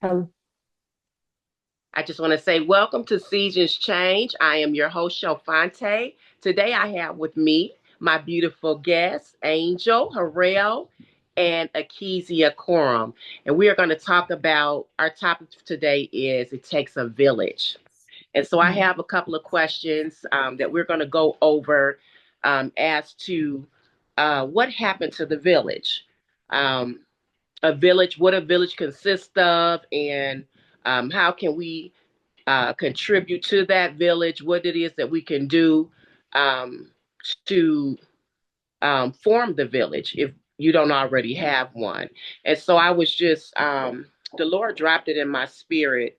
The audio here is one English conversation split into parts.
Um, I just want to say welcome to Seasons Change. I am your host, Shellfontae. Today I have with me my beautiful guests, Angel Harrell and Akezia Coram. And we are going to talk about our topic today is It Takes a Village. And so I have a couple of questions that we're going to go over as to what happened to the village. Um, what a village consists of, and how can we contribute to that village, what it is that we can do um, to form the village if you don't already have one. And so I was just, the Lord dropped it in my spirit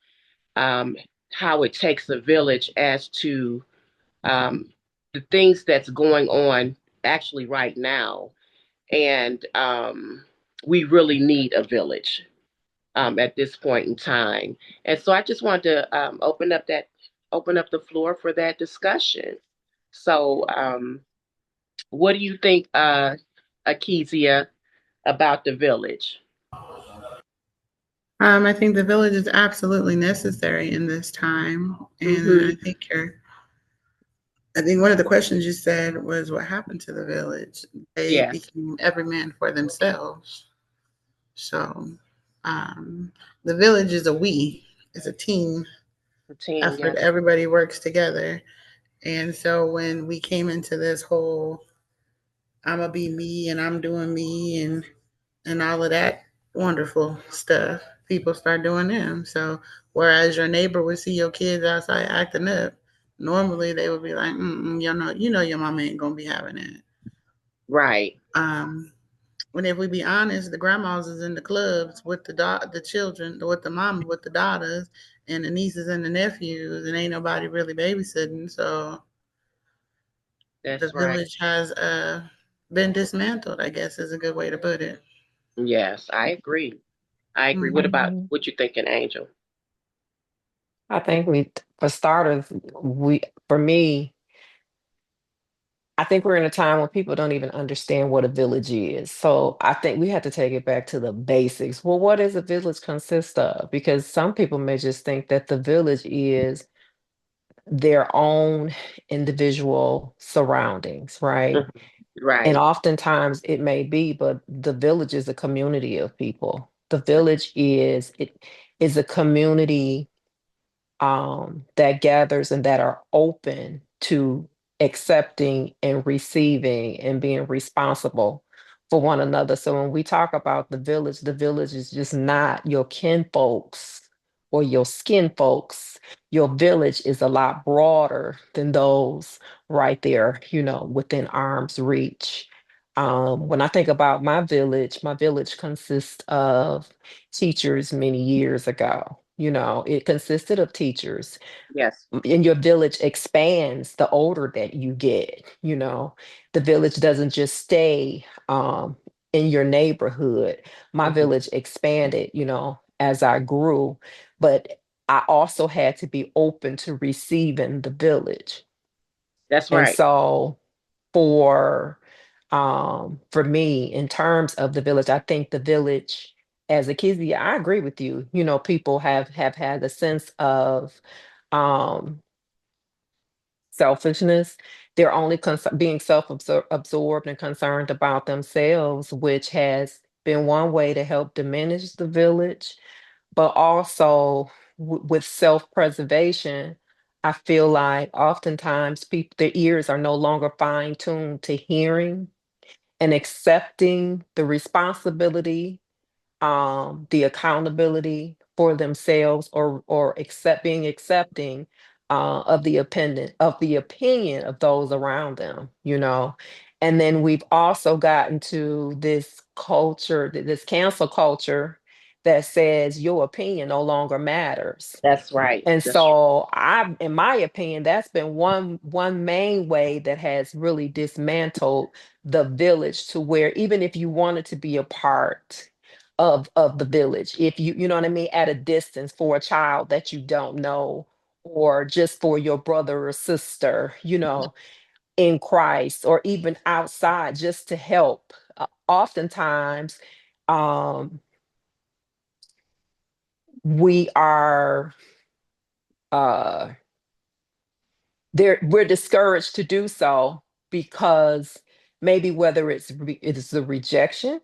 um, how it takes a village as to um, the things that's going on actually right now. And we really need a village at this point in time. And so I just wanted to open up the floor for that discussion. So, what do you think, Akezia, about the village? I think the village is absolutely necessary in this time, and Mm-hmm. I think one of the questions you said was what happened to the village. They Yes, became every man for themselves. So, um, the village is a we. It's a team the team. effort. Yes, Everybody works together, and so when we came into this whole "I'm gonna be me" and "I'm doing me" and all of that wonderful stuff, people start doing them. So whereas your neighbor would see your kids outside acting up, normally they would be like, you know, your mama ain't gonna be having it. right. Um, and if we be honest, the grandmas is in the clubs with the children, with the mama, with the daughters, and the nieces and the nephews, and ain't nobody really babysitting. So the That's right. village has been dismantled. I guess is a good way to put it. Yes, I agree. I agree. What Hmm. about Mhm. what you thinking, Angel? I think for starters, for me, I think we're in a time when people don't even understand what a village is. So I think we have to take it back to the basics. Well, what does a village consist of? Because some people may just think that the village is their own individual surroundings, right? Mhm. And Right. oftentimes it may be, but the village is a community of people. The village is a community that gathers and that are open to accepting and receiving and being responsible for one another. So when we talk about the village is just not your kin folks or your skin folks. Your village is a lot broader than those right there, within arm's reach. When I think about my village consists of teachers many years ago. It consisted of teachers, Yes. and your village expands the older that you get. The village doesn't just stay in your neighborhood. My Hmm. village expanded, as I grew, but I also had to be open to receiving the village. That's And right. so for for me, in terms of the village, I think the village as a kid, yeah, I agree with you. People have had a sense of um selfishness. They're only being absorbed and concerned about themselves, which has been one way to help diminish the village. But also with self-preservation, I feel like oftentimes people their ears are no longer fine-tuned to hearing and accepting the responsibility, the accountability for themselves, or being accepting of the opinion of those around them. And then we've also gotten to this culture, this cancel culture that says your opinion no longer matters. That's right. And That's true. so in my opinion, that's been one main way that has really dismantled the village, to where even if you wanted to be a part of the village, if you know what I mean, at a distance, for a child that you don't know, or just for your brother or sister, in Christ, or even outside just to help. Oftentimes, um we are uh there we're discouraged to do so because maybe whether it's the rejection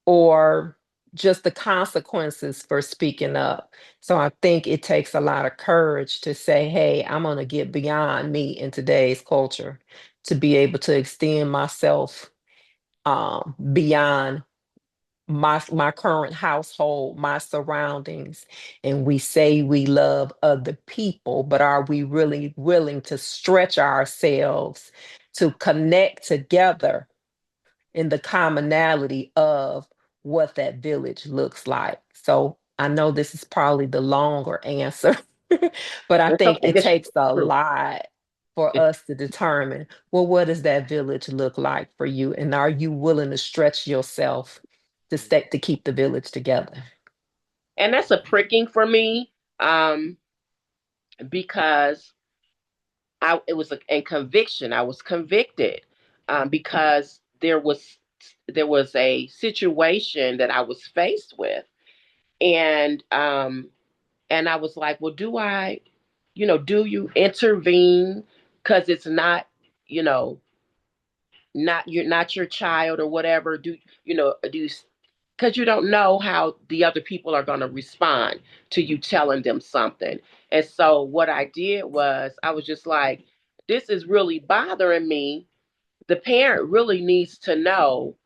or just the consequences for speaking up. So I think it takes a lot of courage to say, hey, I'm going to get beyond me in today's culture to be able to extend myself beyond my current household, my surroundings. And we say we love other people, but are we really willing to stretch ourselves to connect together in the commonality of what that village looks like? So I know this is probably the longer answer, but I It's think okay. it This takes a true. lot for us to determine, well, what does that village look like for you? And are you willing to stretch yourself to stay to keep the village together? And that's a pricking for me, because it was a conviction. I was convicted, because there was a situation that I was faced with, and I was like, well, do you intervene because it's not, you know, not your child or whatever? Do you, because you don't know how the other people are going to respond to you telling them something. And so what I did was I was just like, this is really bothering me. The parent really needs to know,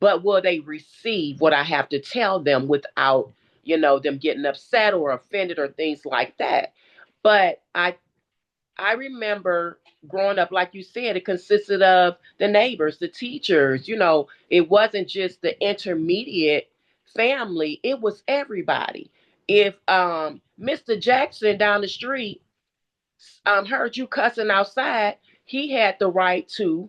but will they receive what I have to tell them without, them getting upset or offended or things like that? But I remember growing up, like you said, it consisted of the neighbors, the teachers. It wasn't just the intermediate family, it was everybody. If Mr. Jackson down the street heard you cussing outside, he had the right to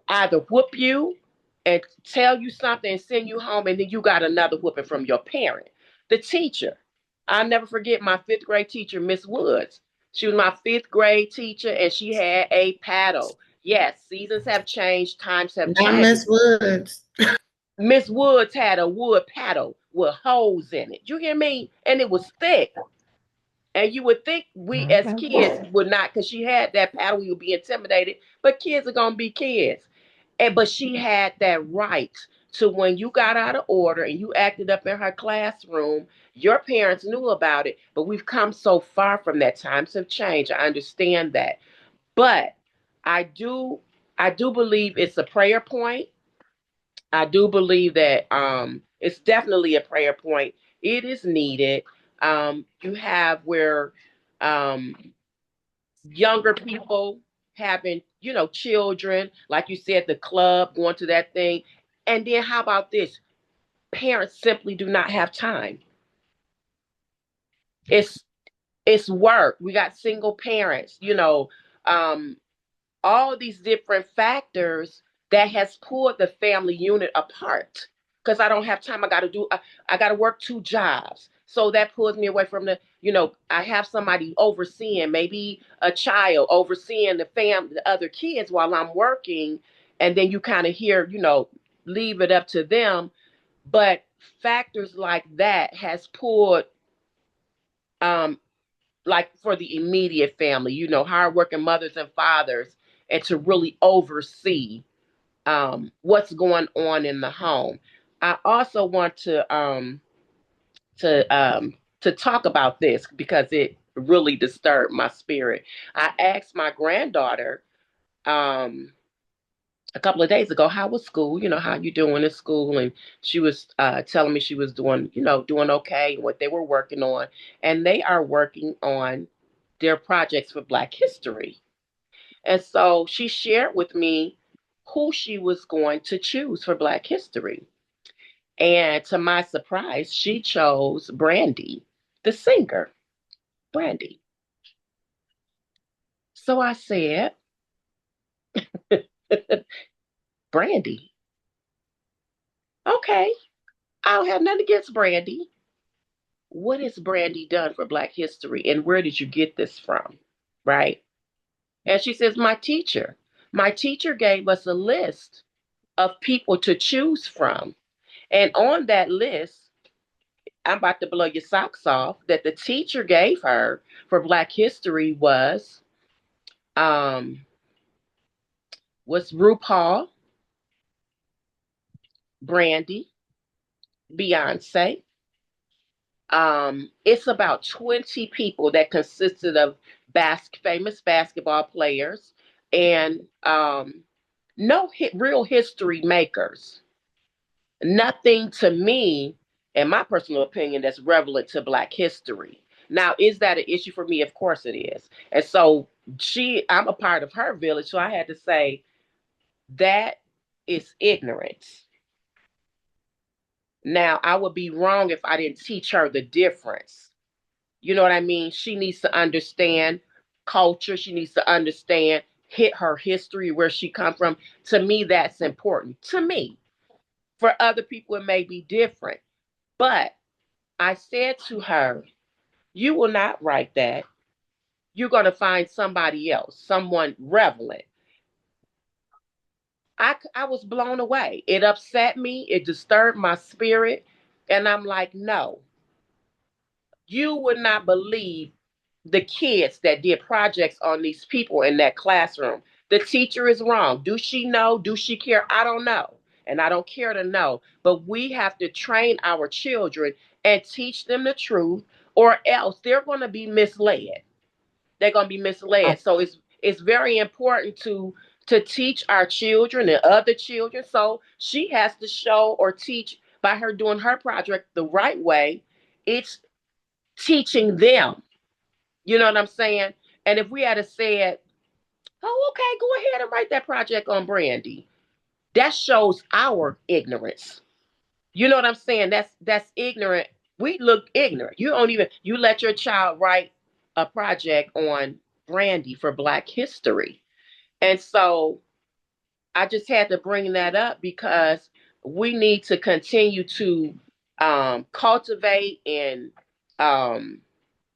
either whoop you and tell you something and send you home, and then you got another whooping from your parent. The teacher, I'll never forget my fifth grade teacher, Miss Woods. She was my fifth grade teacher, and she had a paddle. Yes, seasons have changed, times have Not changed. Miss Woods. Miss Woods had a wood paddle with holes in it. You hear me? And it was thick. And you would think we as Okay. kids would not, because she had that paddle, we would be intimidated. But kids are gonna be kids. But she had that right to, when you got out of order and you acted up in her classroom, your parents knew about it. But we've come so far from that. Times have changed. I understand that. But I do I do believe it's a prayer point. I do believe that it's definitely a prayer point. It is needed. You have where um younger people having, children, like you said, the club, going to that thing. And then how about this? Parents simply do not have time. It's it's work. We got single parents, um, all these different factors that has pulled the family unit apart. Because I don't have time. I got to work two jobs. So that pulls me away from I have somebody overseeing, maybe a child overseeing the other kids while I'm working. And then you kind of hear, leave it up to them. But factors like that has pulled, um, like for the immediate family, hardworking mothers and fathers, and to really oversee what's going on in the home. I also want to to talk about this because it really disturbed my spirit. I asked my granddaughter um, a couple of days ago, how was school? How you doing in school? And she was telling me she was doing okay, what they were working on, and they are working on their projects for Black History. And so she shared with me who she was going to choose for Black History. And to my surprise, she chose Brandy, the singer, Brandy. So I said, Brandy, okay, I don't have nothing against Brandy. What has Brandy done for Black History, and where did you get this from? Right? And she says, my teacher. My teacher gave us a list of people to choose from. And on that list, I'm about to blow your socks off, that the teacher gave her for Black History um was RuPaul, Brandy, Beyonce. It's about 20 people that consisted of famous basketball players and no real history makers. Nothing to me, in my personal opinion, that's relevant to Black history. Now, is that an issue for me? Of course it is. And so I'm a part of her village, so I had to say that is ignorance. Now, I would be wrong if I didn't teach her the difference. You know what I mean? She needs to understand culture. She needs to understand hit her history, where she come from. To me, that's important. To me, for other people, it may be different. But I said to her, "You will not write that. You're going to find somebody else, someone relevant." I was blown away. It upset me. It disturbed my spirit. And I'm like, no, you would not believe the kids that did projects on these people in that classroom. The teacher is wrong. Do she know? Do she care? I don't know. And I don't care to know. But we have to train our children and teach them the truth, or else they're going to be misled. They're going to be misled. So it's very important to teach our children and other children. So she has to show or teach by her doing her project the right way. It's teaching them. You know what I'm saying? And if we had said, "Oh, okay, go ahead and write that project on Brandy," that shows our ignorance. You know what I'm saying? That's ignorant. We look ignorant. You let your child write a project on Brandy for Black History. And so I just had to bring that up because we need to continue to cultivate and um,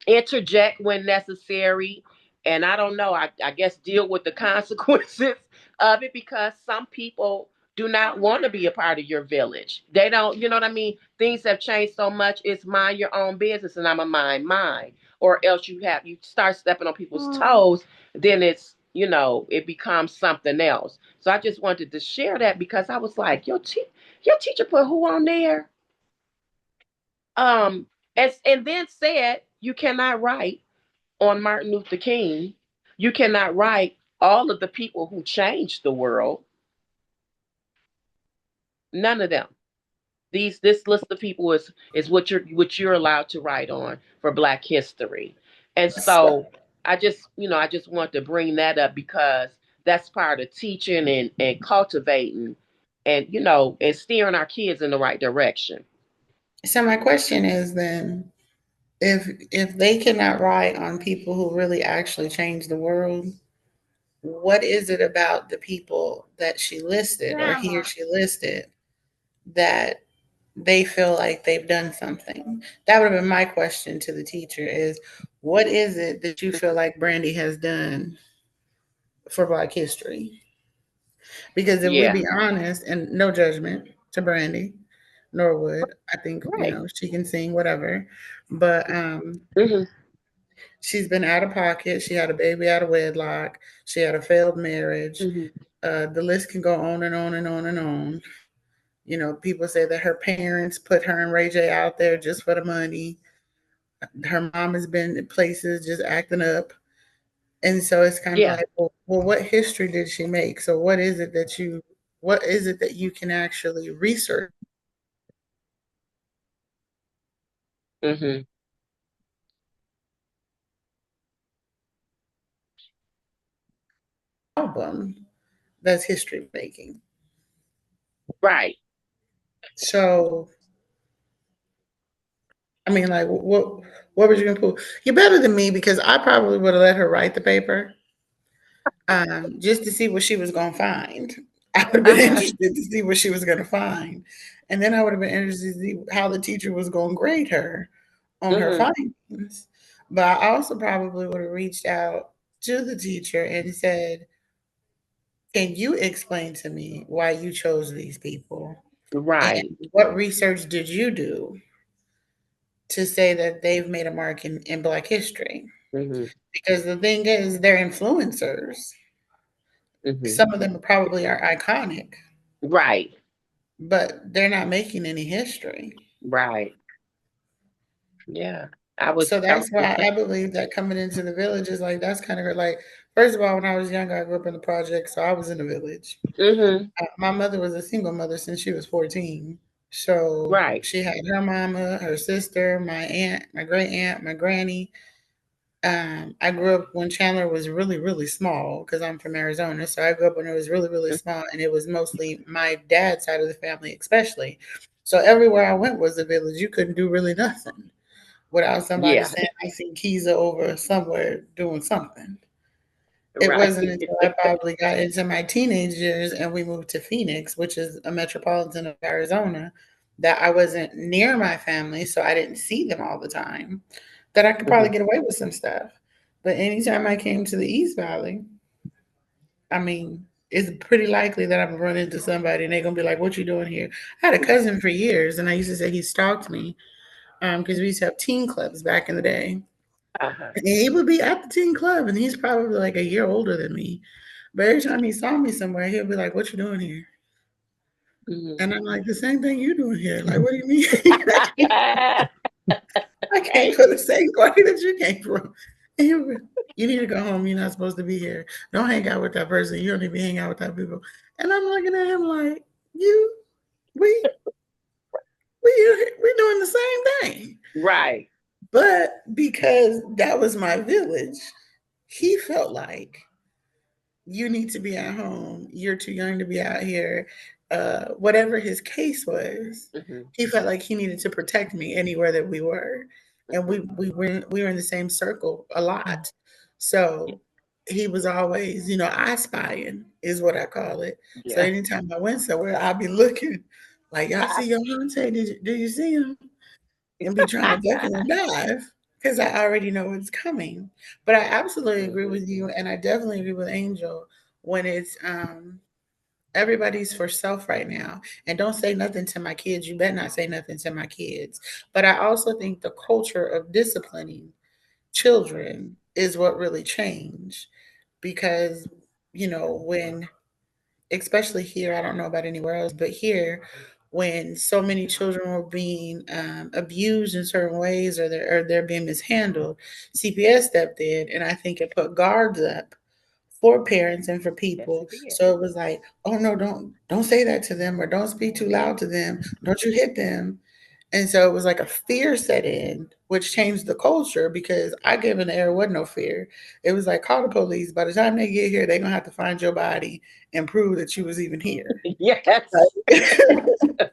interject when necessary. And I don't know, I guess deal with the consequences of it, because some people do not want to be a part of your village. They don't, you know what I mean? Things have changed so much. It's mind your own business and I'm a mind mine. Or else you start stepping on people's toes, then it becomes something else. So I just wanted to share that because I was like, your teacher put who on there? Um, and then said you cannot write on Martin Luther King. You cannot write all of the people who changed the world. None of them. This list of people is what you're allowed to write on for Black history. And So, so I just want to bring that up because that's part of teaching and cultivating and and steering our kids in the right direction. so my question is then, if they cannot write on people who really actually changed the world, what is it about the people that she listed or he or she listed that they feel like they've done something? That would have been my question to the teacher is, what is it that you feel like Brandy has done for Black history? Because if we Yeah. be honest, and no judgment to Brandy, Norwood, I think, Right. she can sing whatever, but Hmm. she's been out of pocket. She had a baby out of wedlock. She had a failed marriage. Hmm. The list can go on and on and on and on. People say that her parents put her and Ray J out there just for the money. Her mom has been in places just acting up. And so it's kind of Yeah. like, well, what history did she make? So what is it that you can actually research Hmm. album that's history making? Right. So I mean, like, what was you gonna pull? You're better than me because I probably would have let her write the paper, just to see what she was gonna find. I would have been Uh-huh. interested to see what she was gonna find, and then I would have been interested to see how the teacher was gonna grade her on her Hmm. findings. But I also probably would have reached out to the teacher and said, "Can you explain to me why you chose these people, and Right. what research did you do to say that they've made a mark in Black history. Mhm. Because the thing is, they're influencers. Mhm. Some of them probably are iconic, Right. but they're not making any history. Right. Yeah. So I was that's why I believe that coming into the village is like that's kind of like first of all, when I was younger, I grew up in the project, so I was in the village. Mhm. My mother was a single mother since she was 14. So Right. she had her mama, her sister, my aunt, my great aunt, my granny. I grew up when Chandler was really, really small because I'm from Arizona. So I grew up when it was really, really small, and it was mostly my dad's side of the family, especially. So everywhere I went was a village. You couldn't do really nothing without somebody Yeah. saying, I see Keeza over somewhere doing something. It Right. wasn't until I probably got into my teenage years and we moved to Phoenix, which is a metropolitan of Arizona, that I wasn't near my family, so I didn't see them all the time, that I could probably Mhm. get away with some stuff. But anytime I came to the East Valley, I mean, it's pretty likely that I'm gonna run into somebody and they're gonna be like, "What you doing here?" I had a cousin for years, and I used to say he stalked me, because we used to have teen clubs back in the day. Uh-huh. And he would be at the teen club, and he's probably like a year older than me. But every time he saw me somewhere, he'll be like, "What you doing here?" Mhm. And I'm like, "The same thing you doing here." Like, what do you mean? I came for the same party that you came from. And he'll be, you need to go home. You're not supposed to be here. Don't hang out with that person. You don't need to be hanging out with that people. And I'm looking at him like, you, we, we doing the same thing. Right. But because that was my village, he felt like you need to be at home. You're too young to be out here. Whatever his case was, Mhm. he felt like he needed to protect me anywhere that we were, and Mhm. we were in the same circle a Mm. lot. So he was always, I spying is what I call it. So Yeah. anytime I went somewhere, I'd be looking like, y'all see your Hunter? Do you see him? And be trying to duck and dive because I already know what's coming. But I absolutely agree Mhm. with you, and I definitely agree with Angel when it's everybody's for self right now. And don't say nothing to my kids. You better not say nothing to my kids. But I also think the culture of disciplining children is what really changed because when especially here, I don't know about anywhere else, but here, when so many children were being abused in certain ways or they're being mishandled, CPS stepped in, and I think it put guards up for parents and for Yes, people. it did. So it was like, oh no, don't say that to them or don't speak too loud to them. Don't you hit them. And so it was like a fear set in, which changed the culture because I gave in the air wasn't no fear. It was like call the police. By the time they get here, they're gonna have to find your body and prove that you was even here. Yes. Right?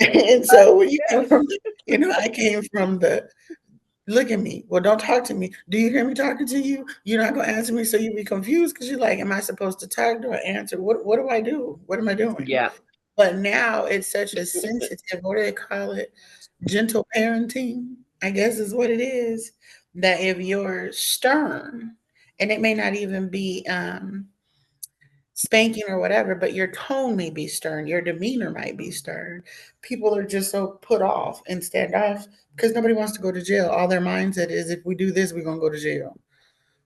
And so when you come Yes. from I came from the look at me. Well, don't talk to me. Do you hear me talking to you? You're not gonna answer me, so you be confused because you're like, am I supposed to talk? Do I answer? What do I do? What am I doing? Yeah. But now it's such a sensitive, what do they call it? Gentle parenting, I guess is what it is. That if you're stern, and it may not even be spanking or whatever, but your tone may be stern, your demeanor might be stern. People are just so put off and stand off because nobody wants to go to jail. All their mindset is if we do this, we're gonna go to jail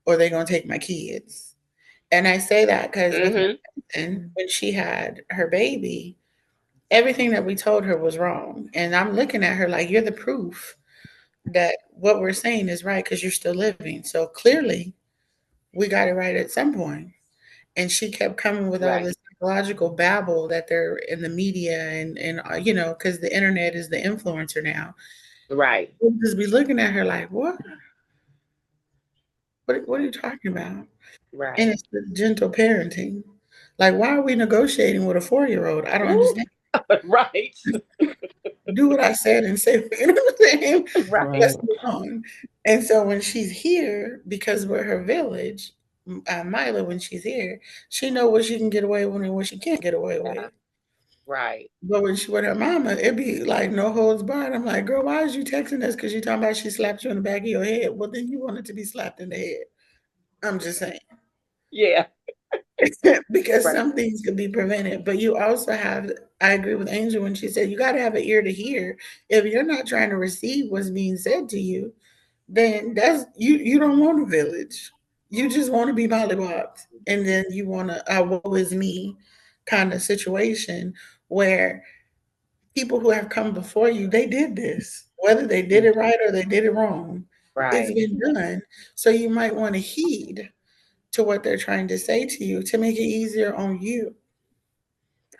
or they're gonna take my kids. And I say that because with my Mhm. cousin, when she had her baby, everything that we told her was wrong. And I'm looking at her like, you're the proof that what we're saying is right because you're still living. So clearly, we got it right at some point. And she kept coming with all Right. this psychological babble that they're in the media and because the internet is the influencer now. Right. We'll just be looking at her like, what are you talking about? And Right. it's the gentle parenting. Like, why are we negotiating with a 4-year-old? I don't Ooh. understand. Right. Do what I said and say, you know what I'm saying? Right. Let's Right. move on. And so when she's here, because we're her village, Mila, when she's here, she know what she can get away with and what she can't get away with. Yeah. Right. But when she with her mama, it be like no holds barred. I'm like, girl, why is you texting us? Because you talking about she slapped you in the back of your head. Well, then you wanted to be slapped in the head. I'm just saying. Yeah. because Right. some things can be prevented. But you also have, I agree with Angel when she said you got to have an ear to hear. If you're not trying to receive what's being said to you, then that's you. You don't want a village. You just want to be mollywopped, and then you want a woe is me kind of situation where people who have come before you, they did this, whether they did Mm. it right or they did it wrong. It's Right. been done. So you might want to heed to what they're trying to say to you to make it easier on you.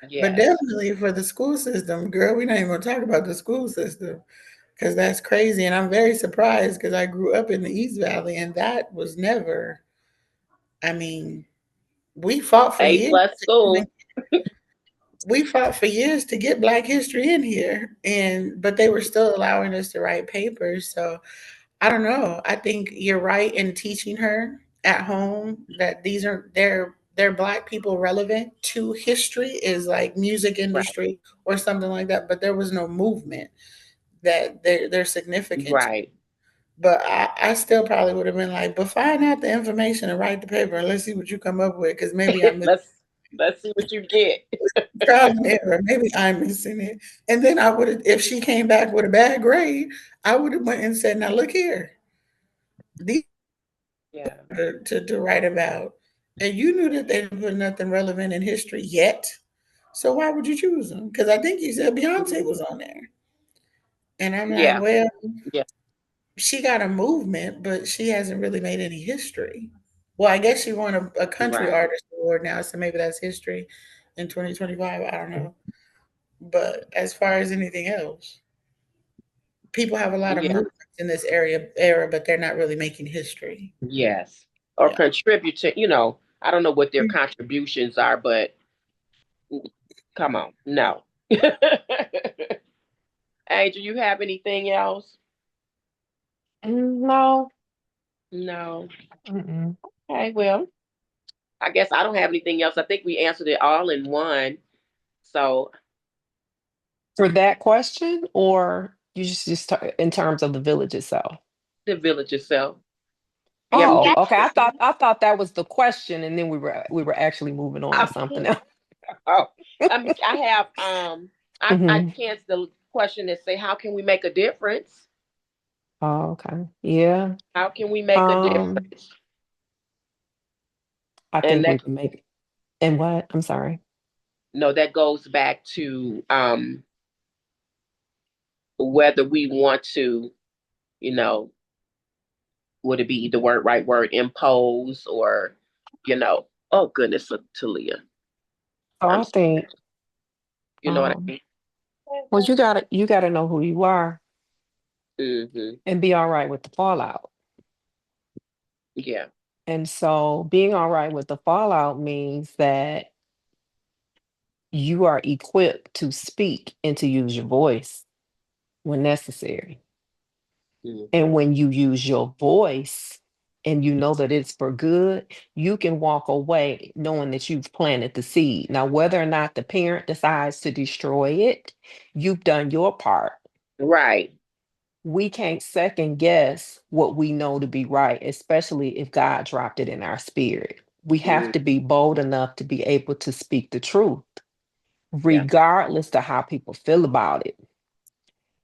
But Yes. definitely for the school system, girl, we're not even going to talk about the school system because that's crazy. And I'm very surprised because I grew up in the East Valley and that was never, I mean, we fought for A years plus to even, school. we fought for years to get Black history in here. And, but they were still allowing us to write papers. So I don't know. I think you're right in teaching her at home that these are they're Black people relevant to history is like music Right. industry or something like that. But there was no movement that they're significant to. Right. But I still probably would have been like, but find out the information and write the paper and let's see what you come up with because maybe I'm missing Let's see what you get. trial and error. Maybe I'm missing it. And then I would have, if she came back with a bad grade, I would have went and said, now look here, these Yeah. to write about. And you knew that they didn't put nothing relevant in history yet. So why would you choose them? Because I think you said Beyonce Mhm. was on there. And I'm like, Yeah. well, Yeah. she got a movement, but she hasn't really made any history. Well, I guess she won a country Right. artist award now, so maybe that's history in 2025. I don't know. But as far as anything else, people have a lot of Yeah. movements in this era, but they're not really making history. Yes. Or Yeah. contribute to, I don't know what their contributions are, but come on. No. Angel, you have anything else? No. No. Mm-mm. Okay, well, I guess I don't have anything else. I think we answered it all in one. So For that question, or you just in terms of the village itself? the village itself. Yeah, we Oh, can. okay. I thought that was the question, and then we were actually moving on to something else. Oh, I have I Hmm. can't the question that say how can we make a difference? Oh, okay. Yeah. How can we make a Um, difference? I And think we that can make. And what? I'm sorry. no, that goes back to whether we want to, you know, would it be the right word impose or, oh goodness, Talia. So I'm I think, you know what I um, mean? well, you gotta know who you are Hmm. and be all right with the fallout. Yeah. And so being all right with the fallout means that you are equipped to speak and to use your voice when necessary. And Hmm. when you use your voice and you know that it's for good, you can walk away knowing that you've planted the seed. Now, whether or not the parent decides to destroy it, you've done your part. Right. We can't second guess what we know to be right, especially if God dropped it in our spirit. We have Mm, to be bold enough to be able to speak the truth, yeah. regardless to how people feel about it.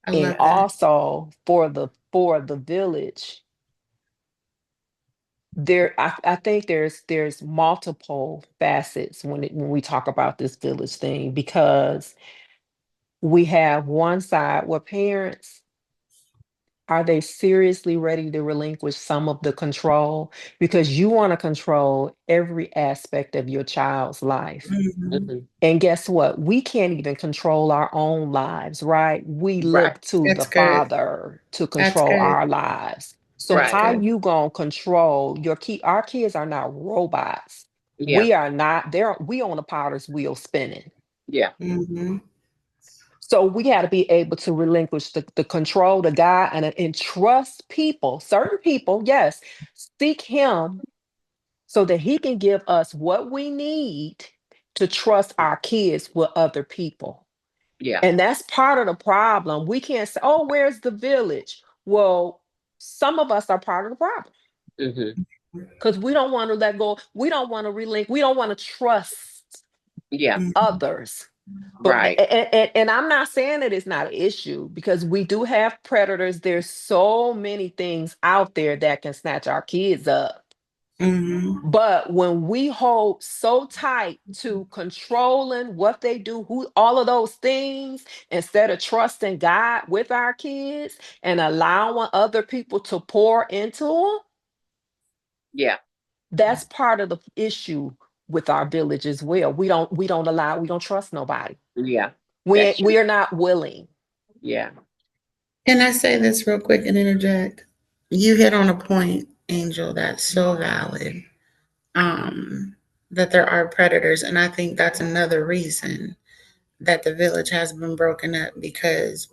I And love that. also for the village, I think there's multiple facets when we talk about this village thing, because we have one side where parents, are they seriously ready to relinquish some of the control? Because you want to control every aspect of your child's life. Hmm. Hmm. And guess what? We can't even control our own lives, right? We Right. look to the That's good. Father to That's control good. our lives. So That's Right. how good. you gonna control our kids are not robots. Yeah. We are not there. We on a potter's wheel spinning. Yeah. Hmm. So we got to be able to relinquish the control to God and trust people, certain people, yes, seek Him so that He can give us what we need to trust our kids with other people. Yeah. And that's part of the problem. We can't say, oh, where's the village? Well, some of us are part of the problem. Hmm. because we don't want to let go. We don't want to relink. We don't want to trust Yeah. Mhm. others. But Right. and I'm not saying that it's not an issue because we do have predators. There's so many things out there that can snatch our kids up. Mhm. But when we hold so tight to controlling what they do, who all of those things, instead of trusting God with our kids and allowing other people to pour into them, Yeah. that's part of the issue with our village as well. We don't trust nobody. Yeah. We That's true. we are not willing. Yeah. Can I say this real quick and interject? You hit on a point, Angel, that's so valid. Um, that there are predators, and I think that's another reason that the village has been broken up because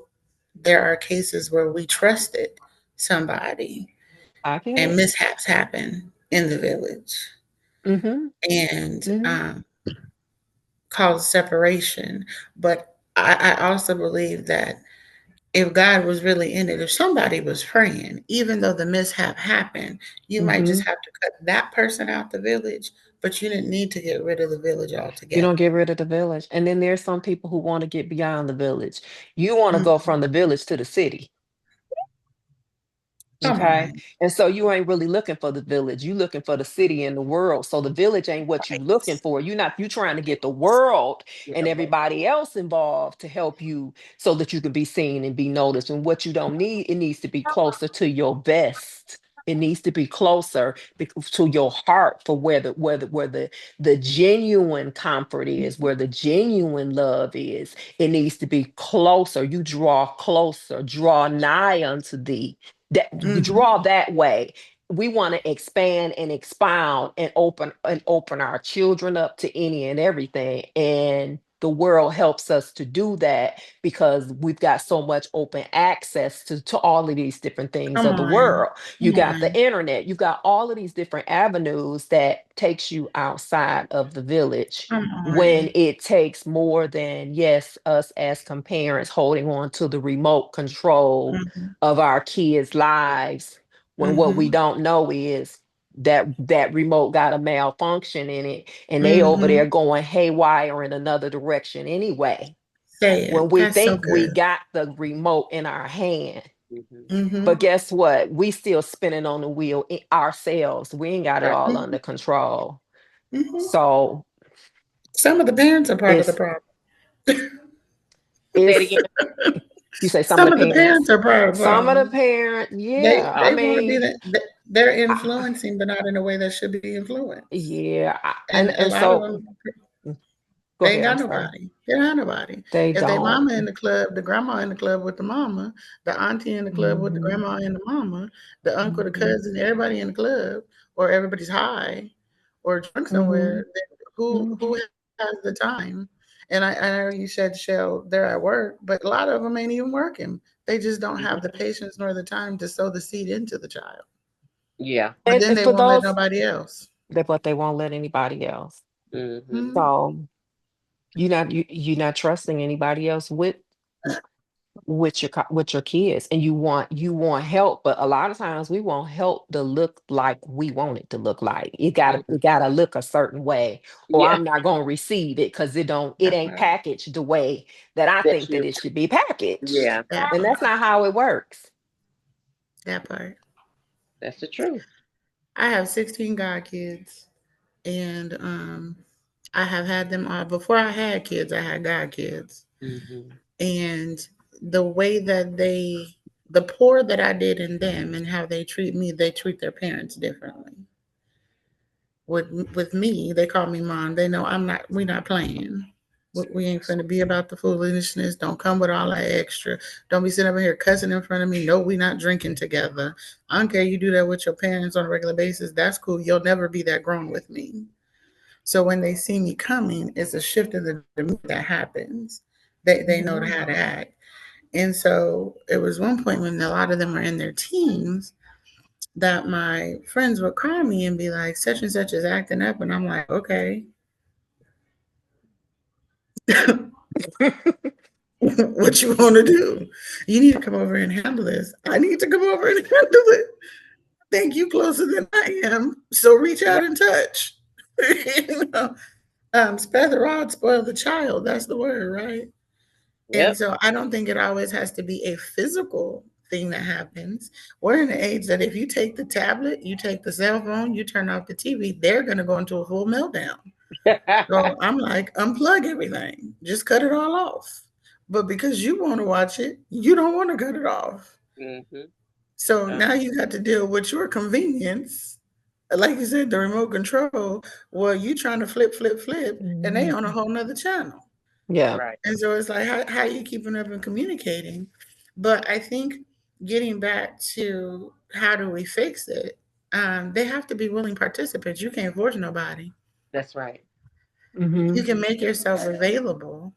there are cases where we trusted somebody I get and it. mishaps happen in the village Mm-hmm. and Mm-hmm. cause separation. But I also believe that if God was really in it, if somebody was praying, even though the mishap happened, you might Mm-hmm. just have to cut that person out the village, but you didn't need to get rid of the village You altogether. don't get rid of the village. And then there's some people who want to get beyond the village. You want to go Mm, from the village to the city. come Okay. on. And so you ain't really looking for the village. You looking for the city and the world. So the village ain't what you looking Right. for. You trying to get the world Get and the work. everybody else involved to help you so that you can be seen and be noticed. And what you don't need, it needs to be closer to your vest. It needs to be closer to your heart for where the genuine comfort is, where the genuine love is. It needs to be closer. You draw closer, draw nigh unto thee, that Hmm. draw that way. We want to expand and expound and open our children up to any and everything, and the world helps us to do that because we've got so much open access to all of these different things Come of the on. world. You Come got the on. internet, you got all of these different avenues that takes you outside of the village, Come when on. it takes more than, yes, us as parents holding on to the remote control Hmm. of our kids' lives, when what we Hmm. don't know is that remote got a malfunction in it and they over Hmm. there going haywire in another direction anyway, Say when it. we That's so think we good. got the remote in our hand. Hmm. But Hmm. guess what, we still spinning on the wheel ourselves. We ain't got it Right. all under Hmm. control. Hmm. So Some of the parents are part of the it's problem. Say it it's again. you say some of Some the of the parents. parents are part of the Some of the problem. parents, They yeah. I they want to be mean, they're I, influencing, but not in a way that should be influenced. yeah. And a And lot of so them, go they ain't ahead. I'm got sorry. nobody. They don't have nobody. They If they don't. mama in the club, the grandma in the club with the mama, the auntie in the club with the Hmm. grandma and the mama, the uncle, the Hmm. cousin, everybody in the club, or everybody's high or drunk Hmm. somewhere. Then who has the time? And I know you said, Shell, they're at work, but a lot of them ain't even working. They just don't have the Hmm. patience nor the time to sow the seed into the child. Yeah. But then And they for won't let those nobody else. but they won't let anybody else. Hmm. Hmm. So you're not trusting anybody else with your kids, and you want help, but a lot of times we want help to look like we want it to look like. It gotta look a certain way, or Yeah. I'm not gonna receive it because it That ain't part. packaged the way that I That's think that you. it should be packaged. Yeah. That And that's part. not how it works. That part. That's the truth. I have 16 god kids, and I have had them all before I had kids. I had god kids, Hmm. and the way that the pour that I did in them and how they treat me, they treat their parents differently. With me, they call me mom. They know I'm not. We not playing. We ain't finna be about the foolishness. Don't come with all that extra. Don't be sitting over here cussing in front of me. No, we not drinking together. I don't care. You do that with your parents on a regular basis. That's cool. You'll never be that grown with me. So when they see me coming, it's a shift in the demeanor that happens. They know Mhm. how to act. And so it was one point when a lot of them were in their teens that my friends would call me and be like, such and such is acting up. And I'm like, okay, what you want to do? You need to come over and handle this. I need to come over and handle it. think you closer than I am, so reach out Yep. and touch. you know, spare the rod, spoil the child. That's the word, right? And Yep. so I don't think it always has to be a physical thing that happens. We're in the age that if you take the tablet, you take the cell phone, you turn off the TV, they're going to go into a full meltdown. So I'm like, unplug everything, just cut it all off. But because you want to watch it, you don't want to cut it off. Hmm. So now you got to deal with your convenience. Like you said, the remote control. Well, you trying to flip, flip, flip, and they on a Mhm. whole nother channel. Yeah. Right. And so it's like, how are you keeping up and communicating? But I think getting back to how do we fix it, they have to be willing participants. You can't force nobody. That's right. You Mhm. can make yourself available,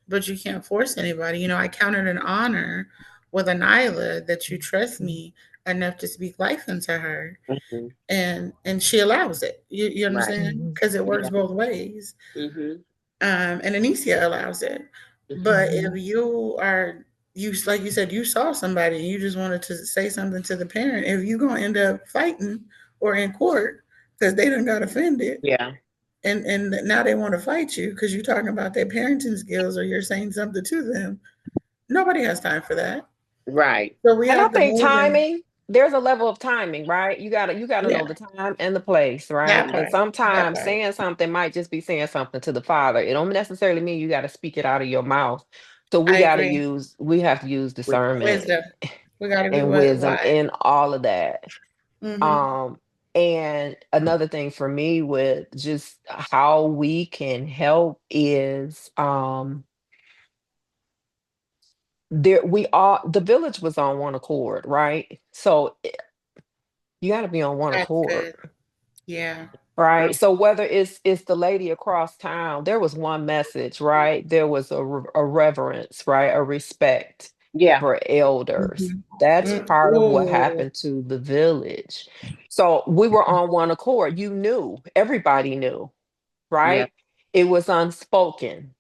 but you can't force anybody. I counted an honor with Anila that you trust me enough to speak life into her, Hmm. and she allows it. You Right. understand? Mhm. Because it works Yeah. both ways. Hmm. And Anicia allows it. Hmm. But if Mhm. you like you said, you saw somebody and you just wanted to say something to the parent, if you gonna end up fighting or in court because they done got offended, Yeah. and now they want to fight you because you're talking about their parenting skills or you're saying something to them, nobody has time for that. Right. So we And I have to think move in. timing, there's a level of timing, right? You gotta know Yeah, the time and the place, that right? And part, that sometimes part. saying something might just be saying something to the father. It don't necessarily mean you gotta speak it out of your mouth. So I agree. we have to use Wisdom. discernment Wisdom. We got to be and wisdom wise. in all of that. Mm-hmm. Um, and another thing for me with just how we can help is there we all the village was on one accord, right? So you got to be on one That's accord, good. Yeah. right? True. So whether it's the lady across town, there was one message, right? There was a reverence, right? A respect Yeah. for elders. Mm-hmm. That's Mm. part of what Oh, happened to the village. So we were on one accord. You knew, everybody knew, Yeah. right? It was unspoken.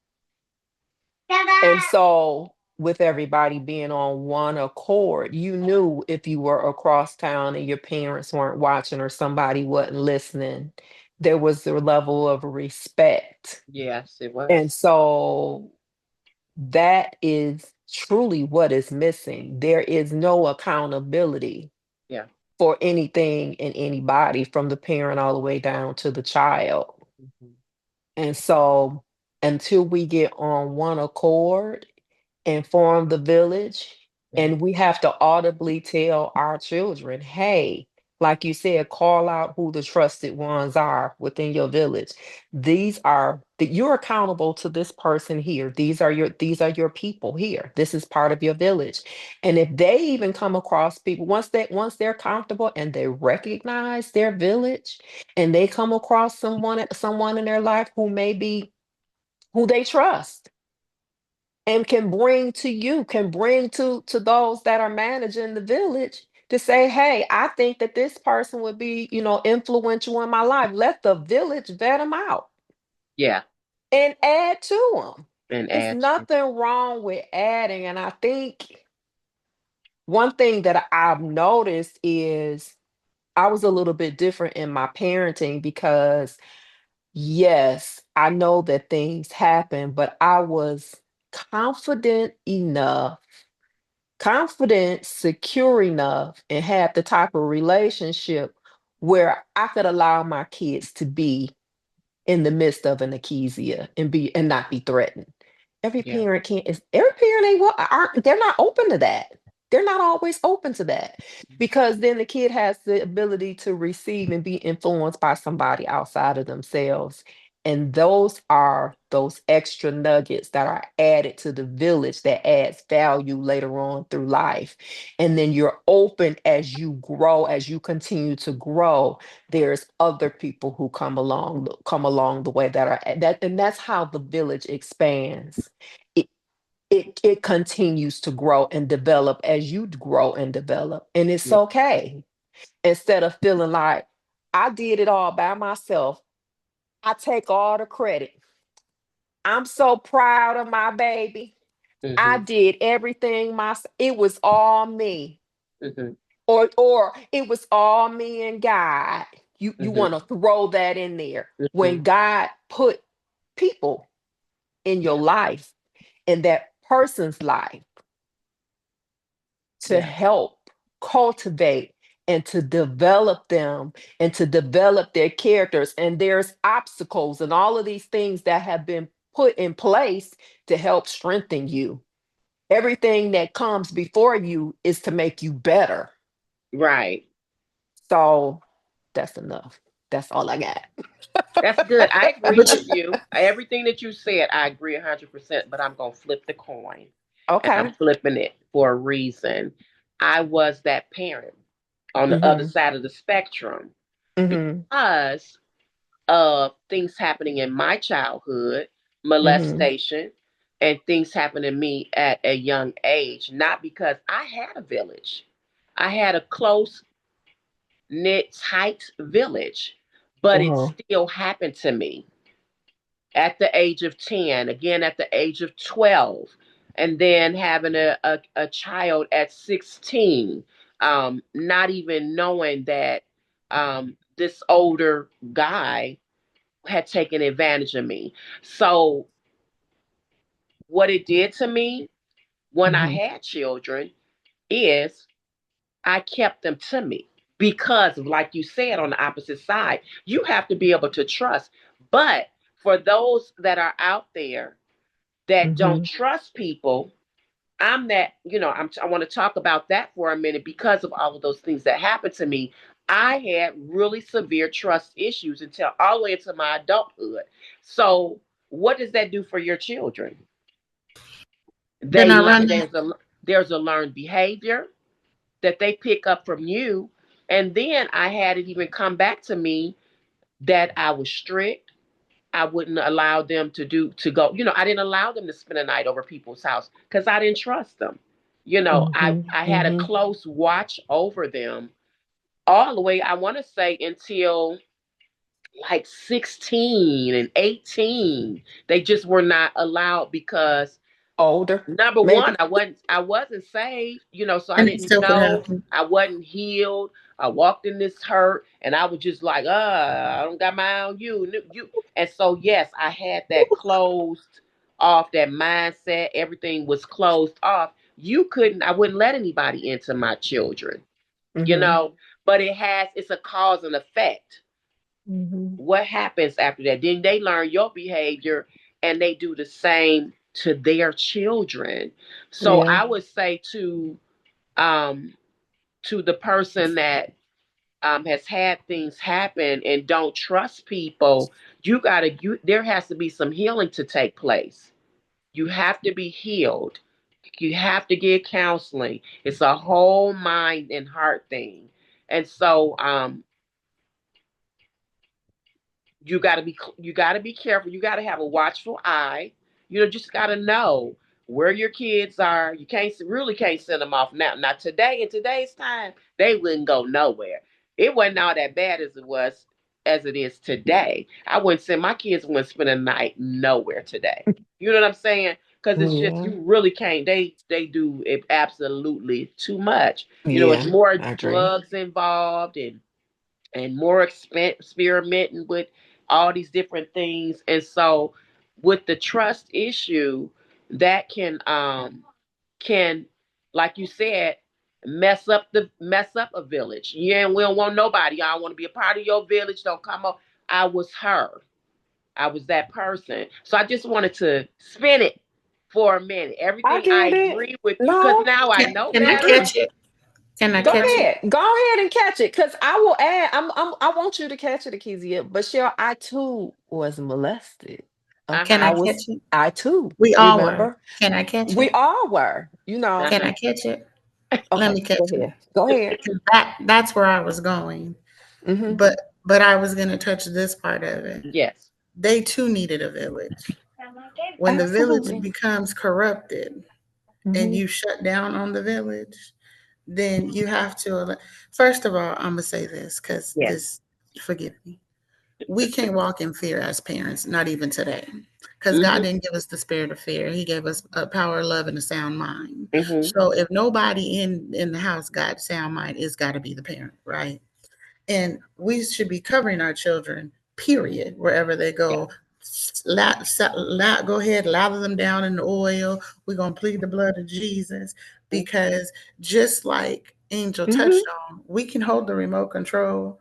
And so, with everybody being on one accord, you knew if you were across town and your parents weren't watching or somebody wasn't listening, there was a level of respect. Yes, it And was. so, that is truly what is missing. There is no accountability Yeah. for anything and anybody from the parent all the way down to the child. Hmm. And so, until we get on one accord and form the village, Yeah. and we have to audibly tell our children, hey, like you said, call out who the trusted ones are within your village. These are that you're accountable to this person here. These are your people here. This is part of your village. And if they even come across people, once they're comfortable and they recognize their village and they come across someone in their life who may be who they trust and can bring to those that are managing the village to say, hey, I think that this person would be, influential in my life. Let the village vet them out Yeah. and add to them. And It's add to. nothing wrong with adding. And I think one thing that I've noticed is I was a little bit different in my parenting because yes, I know that things happen, but I was confident enough, secure enough, and had the type of relationship where I could allow my kids to be in the midst of an achesia and not be threatened. Yeah. Every parent aren't they're not open to that. They're not always open to that because then the kid has the ability to receive and be influenced by somebody outside of themselves. And those are those extra nuggets that are added to the village that adds value later on through life. And then you're open as you grow, as you continue to grow, there's other people who come along the way that are that and that's how the village expands. It it it continues to grow and develop as you grow and develop, and it's Yeah. okay. Instead of feeling like I did it all by myself, I take all the credit. I'm so proud of my baby. I Hmm. did everything myself. It was all me. Hmm. or it was all me and God. You Mhm. want to throw that in there Mhm. when God put people in your Yeah. life, in that person's life, to Yeah. help cultivate and to develop them and to develop their characters. And there's obstacles and all of these things that have been put in place to help strengthen you. Everything that comes before you is to make you better. Right. So that's enough. That's all I got. That's good. I agree But with you. Everything that you said, I agree 100%, but I'm going to flip the coin. And I'm Okay. flipping it for a reason. I was that parent on the other Mm-hmm. side of the spectrum Mm-hmm. because of things happening in my childhood, Mm-hmm. molestation, and things happened to me at a young age. Not because I had a village, I had a close knit, tight village, but it Uh-huh. still happened to me at the age of 10, again at the age of 12, and then having a child at 16, not even knowing that this older guy had taken advantage of me. So, what it did to me when I Mm-hmm. had children is I kept them to me because, like you said, on the opposite side, you have to be able to trust. But for those that are out there that don't Mm-hmm. trust people, I'm that, I want to talk about that for a minute because of all of those things that happened to me. I had really severe trust issues until all the way into my adulthood. So, what does that do for your children? then They I learn run that. there's a learned behavior that they pick up from you, and then I had it even come back to me that I was strict. I wouldn't allow them to go. I didn't allow them to spend a night over people's house because I didn't trust them. I Mm-hmm. I had a Mm-hmm. close watch over them all the way. I want to say until like 16 and 18. They just were not allowed because Older, number one, maybe. I wasn't saved, so I And it didn't still could know. happen. I wasn't healed. I walked in this hurt and I was just like, I don't got my eye on you. And so yes, I had that closed off, that mindset. Everything was closed off. I wouldn't let anybody into my children, you Mm-hmm. know, but it's a cause and effect. Mm-hmm. What happens after that? Then they learn your behavior and they do the same to their children. So Yeah. I would say um to the person that has had things happen and don't trust people, there has to be some healing to take place. You have to be healed. You have to get counseling. It's a whole mind and heart thing. And so you got to be careful. You got to have a watchful eye. Just got to know where your kids are. You can't send them off now. Now today, in today's time, they wouldn't go nowhere. It wasn't all that bad as it is today. I wouldn't send my kids, wouldn't spend a night nowhere today. You know what I'm saying? Because it's just, Yeah. you really can't. They do it absolutely too much. It's Yeah. more I agree. drugs involved and more experimenting with all these different things. And so with the trust issue, that can, like you said, mess up a village. Yeah, and we don't want nobody. Y'all want to be a part of your village. Don't come up. I was her. I was that person. So I just wanted to spin it for a minute. I Everything I get it. agree with you because No. now I know Can I better. catch it? Can I Go catch it? ahead. Go ahead and catch it. Cause I will add. I want you to catch it, Akezia. But Cheryl, I too was molested. Can I I Uh-huh. catch was it? I too. We all were. Remember? Can I catch We it? all were. Can Uh-huh. I catch it? Let Okay, me catch go it. ahead. Go ahead. 'Cause that's where I was going. Hmm. But I was gonna touch this part of it. Yes. They too needed a village. When the village Absolutely. becomes corrupted and Hmm. you shut down on the village, then you have to. First of all, I'm gonna say this because Yes. this. Forgive me. we can't walk in fear as parents, not even today. Because God Mhm. didn't give us the spirit of fear. He gave us a power, love, and a sound mind. Mhm. So if nobody in the house got sound mind, it's got to be the parent, right? And we should be covering our children, period, wherever they Yeah. go. Go ahead, lather them down in the oil. We're going to plead the blood of Jesus Mhm. because just like Angel touched Mhm. on, we can hold the remote control,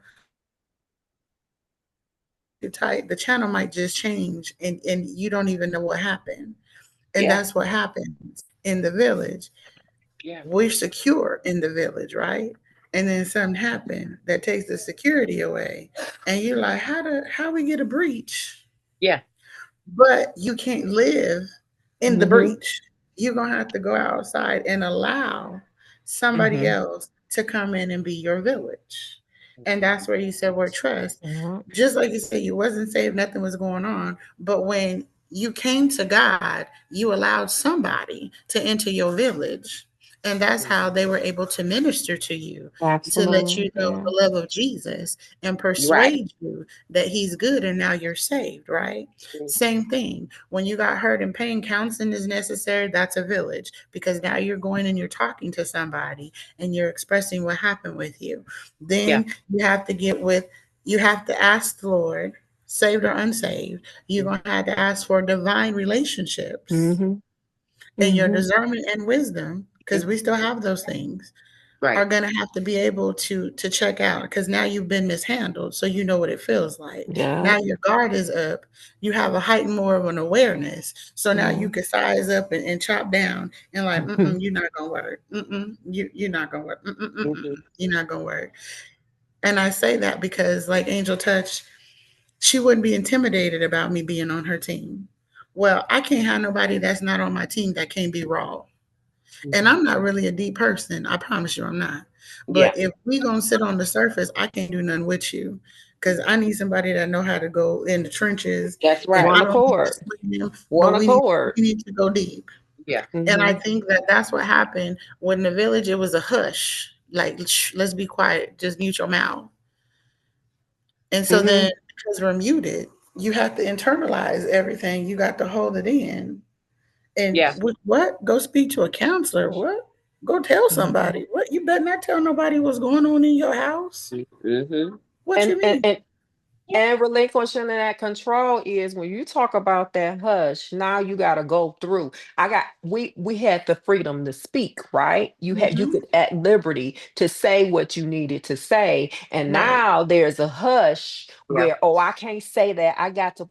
too tight, the channel might just change and you don't even know what happened. And Yeah. that's what happens in the village. Yeah. We're secure in the village, right? And then something happened that takes the security away. And you're like, how we get a breach? Yeah. But you can't live in the Mhm. breach. You're going to have to go outside and allow somebody Mhm. else to come in and be your village. And that's where he said, where trust. Yeah. Just like you said, you wasn't saved, nothing was going on. But when you came to God, you allowed somebody to enter your village. And that's how they were able to minister to you, to let you Absolutely. know Yeah. the love of Jesus and Right. persuade you that he's good and now you're saved, right? Mhm. Same thing. When you got hurt and pain, counseling is necessary. That's a village because now you're going and you're talking to somebody and you're expressing what happened with you. Yeah. Then you have to ask the Lord, saved or unsaved. You're Mhm. going to have to ask for divine relationships Mhm. and your Mhm. discernment and wisdom, because we Mhm. still have those things, are Right. going to have to be able to check out because now you've been mishandled, so you know what it feels like. Yeah. Now your guard is up. You have a heightened more of an awareness, so now Yeah. you can size up and chop down and like, Mhm. you're not gonna work. You're not gonna work. Mhm. You're not gonna work. And I say that because, like Angel touched, she wouldn't be intimidated about me being on her team. Well, I can't have nobody that's not on my team that can't be raw. And Mhm. I'm not really a deep person. I promise you I'm not. Yeah. But if we gonna sit on the surface, I can't do nothing with you. Cause I need somebody that know how to go in the trenches. That's And One I right. don't need to accord. swim, but One we accord. need to go deep. Yeah. And I Mhm. think that that's what happened when the village. It was a hush, like let's be quiet, just mute your mouth. And so then Mhm. because we're muted, you have to internalize everything. You got to hold it in. And Yeah. what? Go speak to a counselor. What? Go tell Mhm. somebody. What? You better not tell nobody what's going on in your house. Mhm. What And you and mean? and Yeah. And relinquishing that control is when you talk about that hush, now you gotta go through. We had the freedom to speak, right? You Mm-hmm. could at liberty to say what you needed to say. And Right. now there's a hush Yeah. where, oh, I can't say that. I got to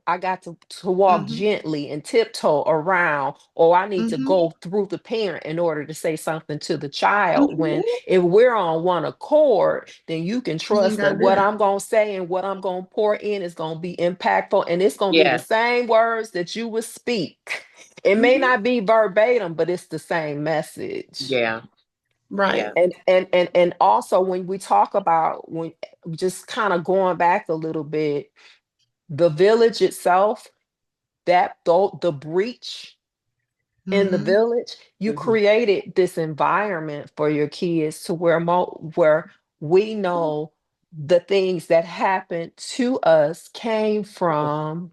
walk Mm-hmm. gently and tiptoe around, or I need to Mm-hmm. go through the parent in order to say something to the child. When Mm-hmm. if we're on one accord, then you can You ain't trust gotta that do what that. I'm going to say and what I'm going to pour in is going to be impactful, and it's going to be the Yeah. same words that you would speak. It may Mm-hmm. not be verbatim, but it's the same message. Yeah. Right. Yeah. And also when we talk about, when just kind of going back a little bit, the village itself, that though the breach in the Mm-hmm. village, you Mhm. created this environment for your kids to where we know the things that happened to us came from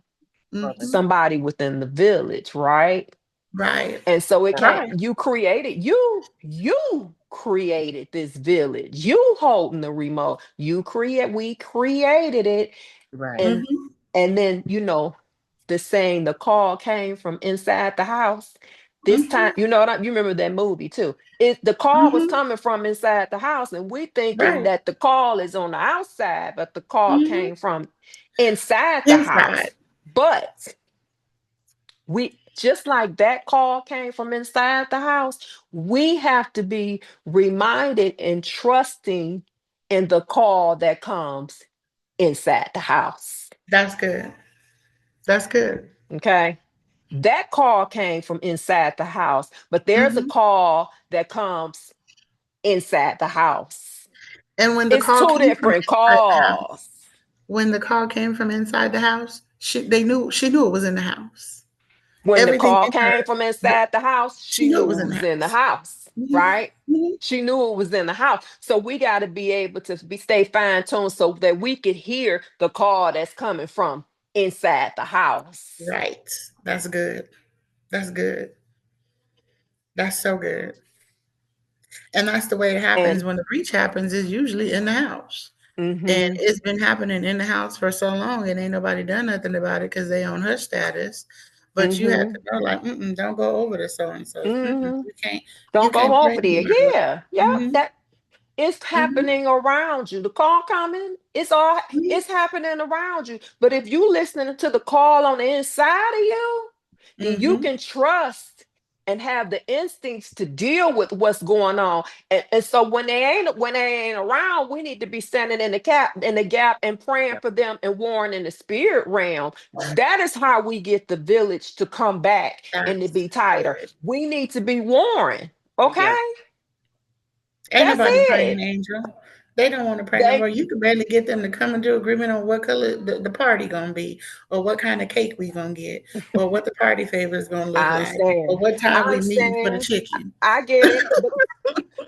Brother. Mm-hmm. somebody within the village, right? Right. And so it Yeah. can't, you created this village. You holding the remote. We created it. Right. And Mm-hmm. and then, the saying, the call came from inside the house. This Mm-hmm. time, you remember that movie too. The call was Mm-hmm. coming from inside the house, and we thinking Right. that the call is on the outside, but the call Mm-hmm. came from inside the Inside. house. But we, just like that call came from inside the house, we have to be reminded and trusting in the call that comes inside the house. That's good. That's good. Okay. That call came from inside the house, but there's a Mm-hmm. call that comes inside the house. And when the It's call two came from different inside the house, calls. when the call came from inside the house, she knew it was in the house. When the Everything call in her, came from inside the house, she she knew it knew was it in the was in the house. house. Mhm. right? Mhm. She knew it was in the house. So we got to be able to stay fine tuned so that we could hear the call that's coming from inside the house. Right. That's good. That's good. That's so good. And that's the way it And happens when the breach happens is usually in the house. And mm-hmm, it's been happening in the house for so long and ain't nobody done nothing about it because they on hush status. But you have mm-hmm, to know, like, don't go over to so and so. mm-hmm. You can't, you Don't can't go pray over there. over her. Yeah, yeah. Mm-hmm. That it's Mm-hmm. happening around you. The call coming, it's happening around you. But if you listening to the call on the inside of you, then you Mm-hmm. can trust and have the instincts to deal with what's going on. And so when they ain't around, we need to be standing in the gap and praying Yeah. for them and warring in the spirit realm. That is how we get the village to come back and to That's be tighter. good. We need to be warring. Yeah. Okay? Ain't That's nobody praying, it. Angel. They don't want to pray no They more. You can barely get them to come into agreement on what color the party gonna be, or what kind of cake we gonna get, or what the party favor is gonna look I like, or understand. what I time we meet for the understand. chicken. I get it. But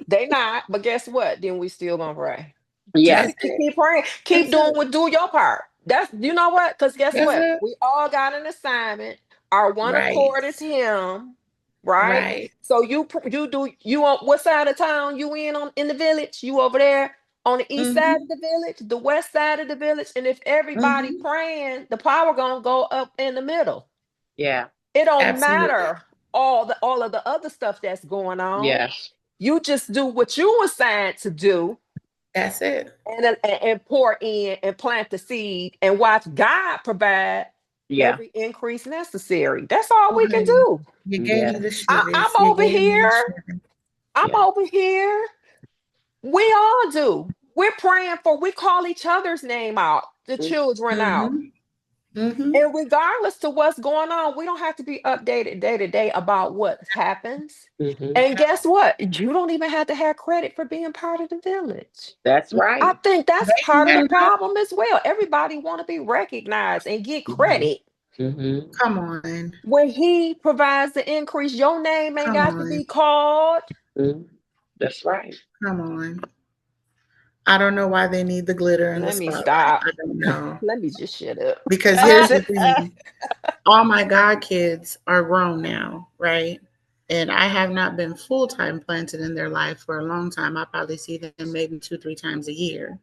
they not. But guess what? Then we still gonna pray. Just Yes. That's it. keep praying. Keep That's doing it. what do your part. That's you know what? Because guess That's what? it. We all got an assignment. Our one Right. accord is him, right? Right. So you do you on what side of town you in the village? You over there on the east side Mm-hmm. of the village, the west side of the village, and if everybody Mm-hmm. praying, the power gonna go up in the middle. Yeah. It don't Absolutely. matter all of the other stuff that's going on. Yes. You just do what you assigned to do That's it. and pour in and plant the seed and watch God provide Yeah. every increase necessary. That's all Oh, we can honey, do. you gave me Yeah. the I'm shivers. You over gave me the here. shivers. I'm Yeah. over here. We all do. We're praying for, we call each other's name out, the children out. Mm-hmm. Mm-hmm. And regardless to what's going on, we don't have to be updated day to day about what happens. Mm-hmm. And guess what? You don't even have to have credit for being part of the village. That's I right. think that's They ain't part of the gotta know. problem as well. Everybody want to be recognized and get Mm-hmm. credit. Mm-hmm. Come on. When he provides the increase, your name ain't Come got to on. be called. Mm-hmm. That's right. Come on. I don't know why they need the glitter and the Let me spotlight. stop. I don't know. Let me just shut up. Because here's the thing. All my god kids are grown now, right? And I have not been full time planted in their life for a long time. I probably see them maybe 2, 3 times a year.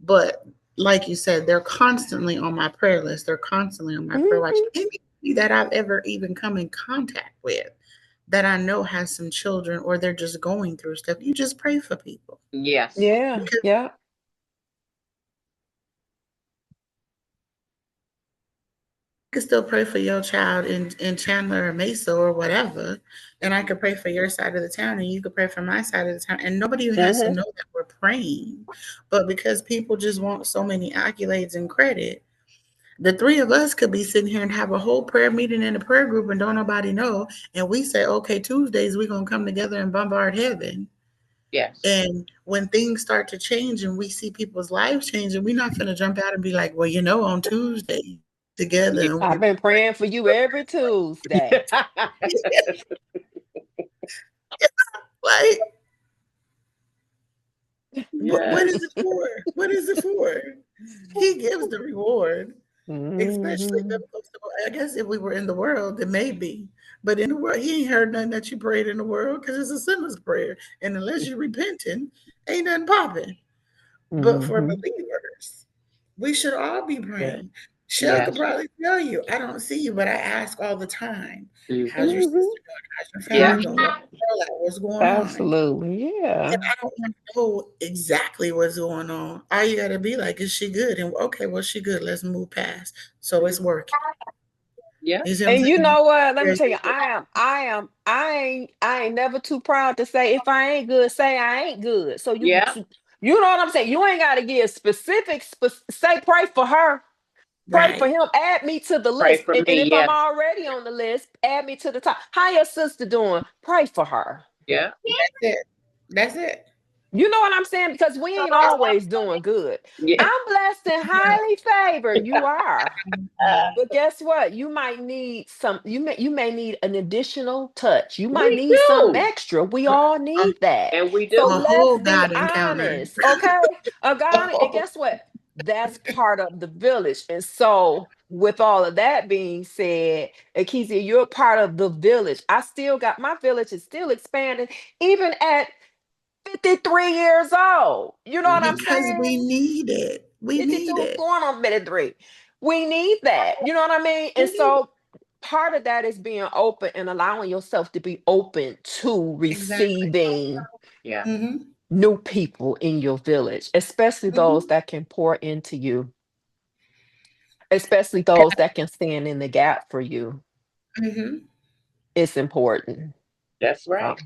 But like you said, they're constantly on my prayer list. They're constantly on my prayer watch. Mhm. Anybody that I've ever even come in contact with that I know has some children or they're just going through stuff, you just pray for people. Yes. Yeah, Because yeah. I could still pray for your child in Chandler or Mesa or whatever. And I could pray for your side of the town and you could pray for my side of the town. And nobody even has to Hmm. know that we're praying. But because people just want so many accolades and credit, the three of us could be sitting here and have a whole prayer meeting in a prayer group and don't nobody know. And we say, okay, Tuesdays we're gonna come together and bombard heaven. Yes. And when things start to change and we see people's lives changing, we're not gonna jump out and be like, well, on Tuesday together Yeah. and we I've been praying for you every Tuesday. like what is Yes. it for? What is it for? He gives the reward. Especially Hmm. them folks. I guess if we were in the world, then maybe. But in the world, he ain't heard nothing that you prayed in the world because it's a sinner's prayer. And unless you're repenting, ain't nothing popping. But for Hmm. believers, we should all be Yeah. praying. Shell could Yes. probably tell you, I don't see you, but I ask all the time, how's your Mm-hmm. Hmm. sister doing? How's your Yeah. family doing? What's Hmm. the girl at? What's going on? Absolutely. And Yeah. I don't want to know exactly what's going on. All you gotta be like, is she good? And okay, well, she good. Let's move past. So it's working. Yeah. You see what I'm And you saying? know what? Let me Yeah, tell you, I ain't never too proud to say if I ain't good, say I ain't good. So Yeah. you know what I'm saying? You ain't gotta give specifics, say pray for her, pray for right. him, add me to the Pray list. for And me. if I'm Yes. already on the list, add me to the top. How your sister doing? Pray for her. Yeah. That's it. That's it. You know what I'm saying? Because we ain't always doing good. Yeah. I'm blessed and highly favored. You are. Mhm. But guess what? You might need some, you may need an additional touch. You might We need some do. extra. We all Um, need that. And we So a do. let's whole be God encounter. honest. Okay. A God, and guess what? That's part of the village. And so with all of that being said, Akezia, you're part of the village. I still got my village is still expanding, even at 53 years old. You know what I'm Mhm. Because we saying? need it. We need 52 it. going on 53. We need that. You know what I mean? We And need it. so part of that is being open and allowing yourself to be open to Exactly. receiving Yeah. Mm-hmm. new people in your village, especially those Mm-hmm. that can pour into you, especially those that can stand in the gap for you. Mm-hmm. It's important. That's So, right.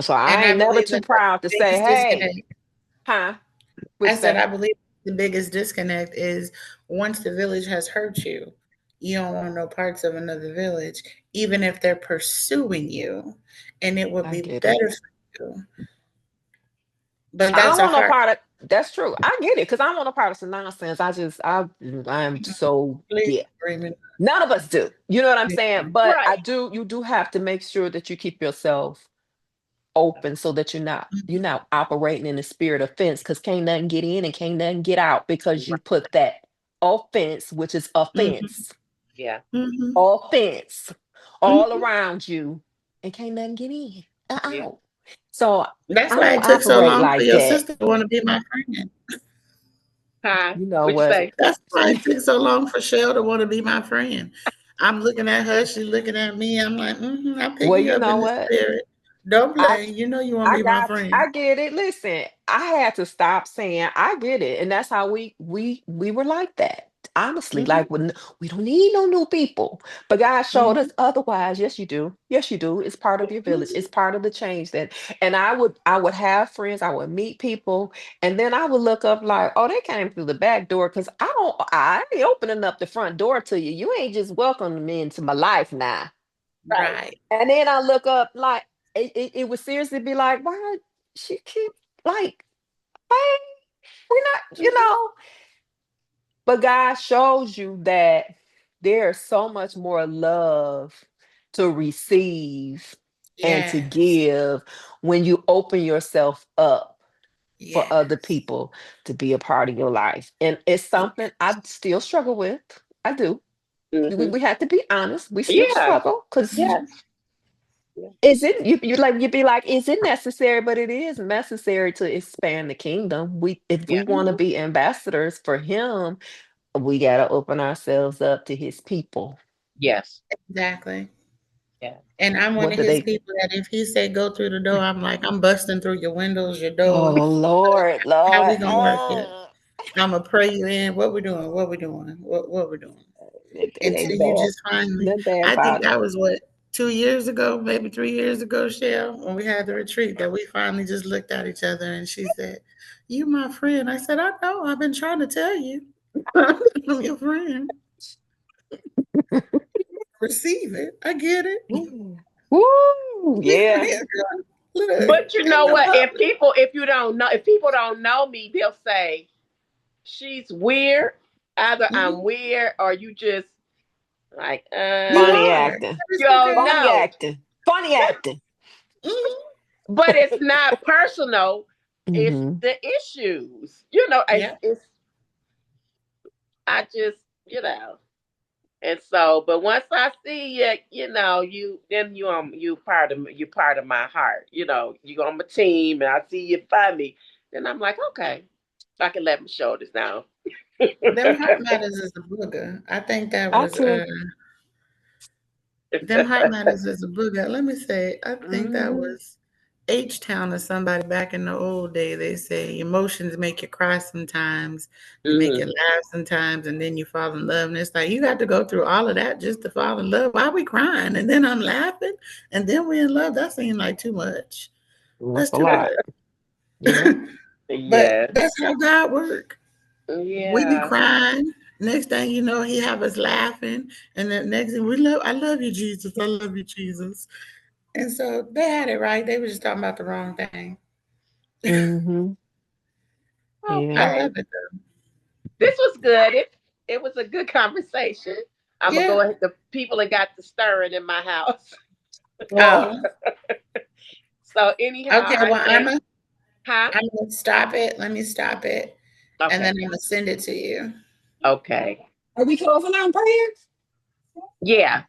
so And I I ain't never believe too that that's proud to the say, biggest hey, disconnect. huh? I Which said, that? I believe the biggest disconnect is once the village has hurt you, you don't want no parts of another village, even if they're pursuing you, and it would I be get it. better for you. But I don't that's a want no hard part of that's true. I get it because I don't want no part of some nonsense. I'm so yeah. agreement. None of us do. You know what I'm saying? But Right. I do, you do have to make sure that you keep yourself open so that you're not operating in the spirit of fence because can't nothing get in and can't nothing get out because you Right. put that offense, which is Mm-hmm. Yeah. Mm-hmm. offense all Mm-hmm. around you and can't nothing get in Yeah. out. So That's I why don't it took so operate long for like your that. sister to want to be my friend. Hi. You know What you what? say? That's why it took so long for Shell to want to be my friend. I'm looking at her, she's looking at me. I'm like, I pick Well, you you up know in the what? spirit. Don't I play. You know you want to I be my got friend. I get it. Listen, I had to stop saying I get it. And that's how we were like that. Honestly, Hmm. like when we don't need no new people. But God showed Hmm. us otherwise. Yes, you do. Yes, you do. It's part of your village. Hmm. It's part of the change that and I would have friends, I would meet people, and then I would look up like, oh, they came through the back door because I ain't opening up the front door to you. You ain't just welcoming me into my life now. Right. Right. And then I look up like it would seriously be like, why she keep like, hey, we're not, Hmm. but God shows you that there's so much more love to receive and to Yes. give when you open yourself up for other Yes. people to be a part of your life. And it's something I still struggle with. I do. We, Hmm. we have to be honest. We still Yeah. struggle because Yes. Yeah. is it you like you'd be like, is it necessary? But it is necessary to expand the kingdom. We if we Yeah. want to Hmm. be ambassadors for him, we gotta open ourselves up to his people. Yes. Exactly. Yeah. And I'm one What of do his they people that if he say go through the door, I'm like, I'm busting through your windows, your doors. oh Lord, How Lord. we gonna work it? I'm gonna pray you in. What we doing? What we doing? What we doing? It Until ain't you bad. just finally, Nothing bad I think about it. that was what 2 years ago, maybe 3 years ago, Shell, when we had the retreat, that we finally just looked at each other and she said, "You my friend." I said, "I know. I've been trying to tell you, I'm your friend. Receive it. I get it. Woo, Be yeah. friends, girl. Look, But you ain't know no what? If public." people, if you don't know, if people don't know me, they'll say she's weird. Either I'm Mhm. weird or you just like, You Funny are. acting. you It's don't okay. Funny know. acting. Funny acting. Mhm. But it's not personal. It's Hmm. the issues. You know, Yeah. it's I just, And so, but once I see you, you then you part of my heart. You on my team, and I see you by me. Then I'm like, okay, I can let my shoulders down. Them heart matters is a booger. I think that I was too. them heart matters is a booger. Let me say, I think that Hmm. was H Town or somebody back in the old day. They say emotions make you cry sometimes, they make you Hmm. laugh sometimes, and then you fall in love. And it's like you got to go through all of that just to fall in love. Why we crying? And then I'm laughing, and then we in love. That seems like too much. That's That's a too lot. Yeah. much. But Yes. that's how God works. We be Yeah. crying. Next thing you know, he have us laughing, and the next thing I love you, Jesus. I love you, Jesus. And so they had it right. They were just talking about the wrong thing. Mm-hmm. I Yeah. Okay. love it though. This was good. It was a good conversation. I'm gonna Yeah. go ahead. The people that got the stirring in my house. Oh, So anyhow, okay. I Well, thank. Huh? I'm gonna stop it. Let me stop it, and then Okay. I'm gonna send it to you. Okay. Are we closing out in prayer? Yeah.